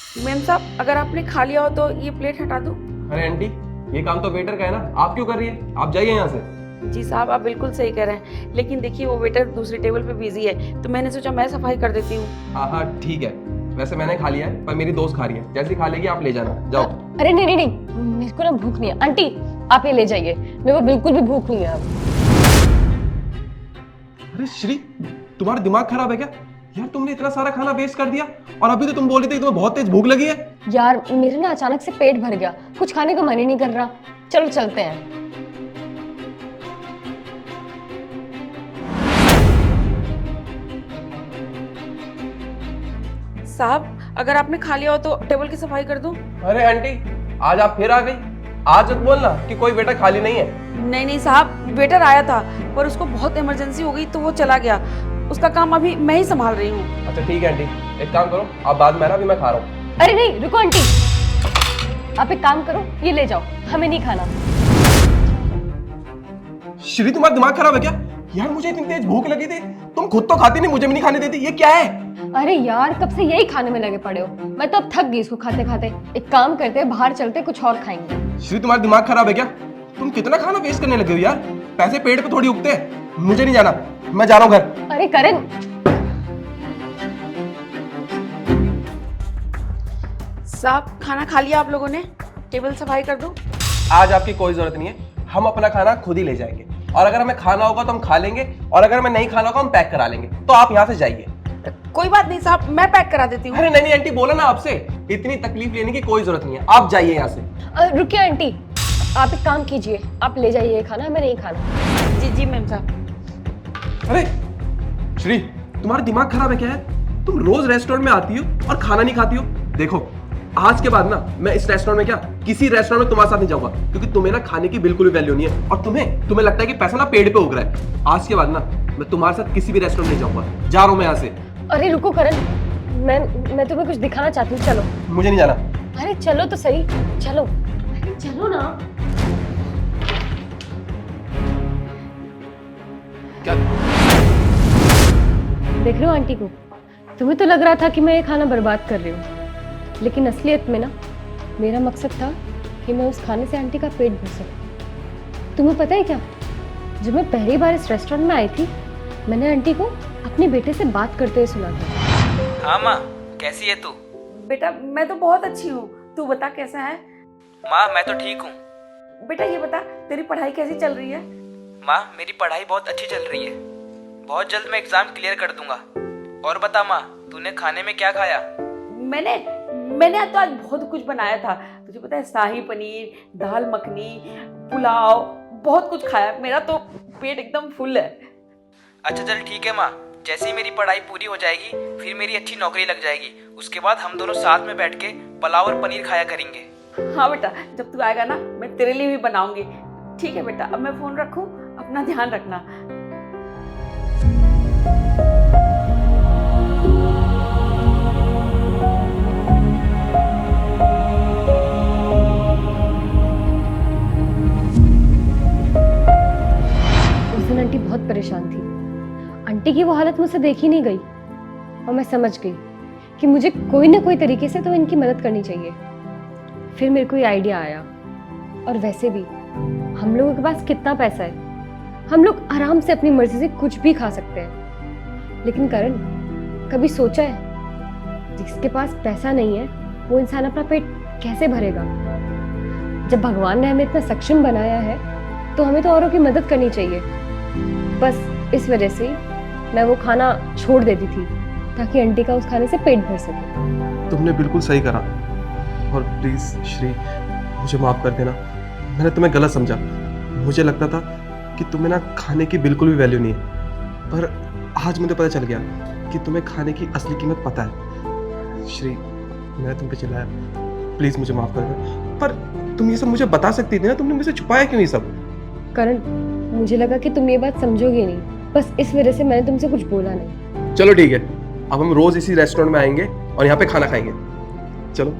Ma'am साहब, अगर आपने खा लिया हो तो ये प्लेट हटा दो। अरे आंटी, ये काम तो वेटर का है ना, आप क्यों कर रही है? आप जाइए यहाँ से। जी साहब, आप बिल्कुल सही कह रहे हैं, लेकिन देखिए वो वेटर दूसरी टेबल पे बिजी है, तो मैंने सोचा मैं सफाई कर देती हूँ। हाँ हाँ ठीक है, वैसे मैंने खा लिया है पर मेरी दोस्त खा रही है, जैसे खा लेगी आप ले जाना, जाओ। अरे नहीं नहीं नहीं, मेरे को ना भूख नहीं है। आंटी आप ये ले जाइए, मेरे को बिल्कुल भी भूख नहीं है अब। अरे श्री, तुम्हारा दिमाग खराब है क्या यार? तुमने इतना सारा खाना वेस्ट कर दिया और अभी तो तुम बोल रही थी कि तुम्हें बहुत तेज भूख लगी है। यार मेरे ना अचानक से पेट भर गया, कुछ खाने का मन ही नहीं कर रहा। चलो चलते हैं। साहब, अगर आपने खा लिया हो तो टेबल की सफाई कर दूं? अरे आंटी, आज आप फिर आ गई। आज मत बोलना कि कोई बेटा खाली नहीं है। नहीं नहीं साहब, वेटर आया था पर उसको बहुत इमरजेंसी हो गई तो वो चला गया। उसका काम अभी मैं ही संभाल रही हूँ। अच्छा ठीक है आंटी, एक काम करो, आप बाद में आना, अभी मैं खा रहा हूँ। अरे नहीं रुको आंटी, आप एक काम करो, ये ले जाओ, हमें नहीं खाना। श्री तुम्हारा दिमाग खराब है क्या यार? मुझे इतनी तेज भूख लगी थी, तुम खुद तो खाती नहीं, मुझे भी नहीं खाने देती, ये क्या है? अरे यार कब से यही खाने में लगे पड़े हो, मैं तो अब थक गई इसको खाते खाते। एक काम करते हैं, बाहर चलते कुछ और खाएंगे। श्री तुम्हारा दिमाग खराब है क्या? तुम कितना खाना वेस्ट करने लगे हो यार? पैसे पेट पे थोड़ी उगते हैं। मुझे नहीं जाना, मैं जा रहा हूँ घर। अरे करण, साहब, खाना खा लिया आप लोगों ने? टेबल सफाई कर दूं? आज आपकी कोई जरूरत नहीं है, हम अपना खाना खुद ही ले जाएंगे, और अगर हमें खाना होगा तो हम खा लेंगे, और अगर हमें नहीं खाना होगा हम पैक करा लेंगे। तो आप यहाँ से जाइए। कोई बात नहीं साहब, मैं पैक करा देती हूँ। अरे नहीं नहीं आंटी, बोला ना आपसे, इतनी तकलीफ लेने की कोई जरूरत नहीं है, आप जाइए यहाँ से। रुकिए आंटी, आप एक काम कीजिए, आप ले जाइए खाना, हमें नहीं खाना। जी जी मेम साहब। अरे श्री, तुम्हारा दिमाग खराब है क्या है? तुम रोज रेस्टोरेंट में आती हो और खाना नहीं खाती हो। देखो, आज के बाद ना मैं इस रेस्टोरेंट में क्या किसी रेस्टोरेंट में तुम्हारे साथ नहीं जाऊंगा, क्योंकि तुम्हें ना खाने की बिल्कुल भी वैल्यू नहीं है, और तुम्हें लगता है कि पैसा ना पेड़ पे उग रहा है। आज के बाद ना मैं तुम्हारे साथ किसी भी रेस्टोरेंट नहीं जाऊंगा, जा रहा हूं मैं यहाँ से। अरे रुको करण, मैं तुम्हें कुछ दिखाना चाहती हूँ, चलो। मुझे नहीं जाना। अरे चलो तो सही, चलो। अरे चलो ना। क्या? देख रहे हो आंटी को? तुम्हें तो लग रहा था कि मैं ये खाना बर्बाद कर रही हूँ, लेकिन असलियत में ना मेरा मकसद था कि मैं उस खाने से आंटी का पेट भर सकूं। तुम्हें पता है क्या, जब मैं पहली बार इस रेस्टोरेंट में आई थी, मैंने आंटी को अपने बेटे से बात करते हुए सुना था। हाँ माँ, कैसी है तू? बेटा मैं तो बहुत अच्छी हूँ, तू बता कैसा है? माँ मैं तो ठीक हूँ। बेटा ये बता, तेरी पढ़ाई कैसी चल रही है? माँ मेरी पढ़ाई बहुत अच्छी चल रही है, बहुत जल्द मैं एग्जाम क्लियर कर दूंगा। और बता माँ, तूने खाने में क्या खाया? मैंने आज तो आज बहुत कुछ बनाया था। तुझे पता है, शाही पनीर, दाल मखनी, पुलाव, बहुत कुछ खाया। मेरा तो पेट एकदम फुल है। अच्छा चल ठीक है माँ, जैसे ही मेरी पढ़ाई पूरी हो जाएगी फिर मेरी अच्छी नौकरी लग जाएगी, उसके बाद हम दोनों साथ में बैठ के पुलाव और पनीर खाया करेंगे। हाँ बेटा, जब तू आएगा ना मैं तेरे लिए भी बनाऊंगी। ठीक है बेटा, अब मैं फोन रखूं, अपना ध्यान रखना। उस दिन आंटी बहुत परेशान थी। आंटी की वो हालत मुझसे देखी नहीं गई, और मैं समझ गई कि मुझे कोई ना कोई तरीके से तो इनकी मदद करनी चाहिए। फिर मेरे को ये आइडिया आया, और वैसे भी हम लोगों के पास कितना पैसा है, हम लोग आराम से अपनी मर्जी से कुछ भी खा सकते हैं। लेकिन करण, कभी सोचा है जिसके पास पैसा नहीं है वो इंसान अपना पेट कैसे भरेगा? जब भगवान ने हमें इतना सक्षम बनाया है तो हमें तो औरों की मदद करनी चाहिए। बस इस वजह से मैं वो खाना छोड़ देती थी ताकि आंटी का उस खाने से पेट भर सके। तुमने बिल्कुल सही करा, और प्लीज श्री मुझे माफ कर देना, मैंने तुम्हें गलत समझा। मुझे लगता था कि तुम्हें ना खाने की बिल्कुल भी वैल्यू नहीं है, पर आज मुझे पता चल गया कि तुम्हें खाने की असली कीमत पता है। श्री, मैंने तुम पे चिल्लाया, प्लीज मुझे माफ कर दो, पर तुम ये सब मुझे बता सकती थी ना, तुमने मुझसे छुपाया क्यों ये सब? करण, मुझे लगा कि तुम ये बात समझोगे नहीं, बस इस वजह से मैंने तुमसे कुछ बोला नहीं। चलो ठीक है, अब हम रोज इसी रेस्टोरेंट में आएंगे और यहाँ पे खाना खाएंगे। चलो।